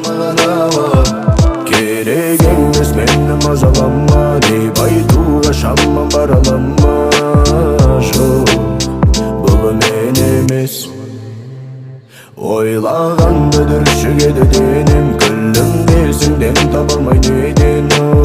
мағыналы. Керек емес мені мазалама деп айтуға шамам бара алама. Бұл мен емес. Ойлағанды дүршігеді денім, күлім десің дем таба алмай неден.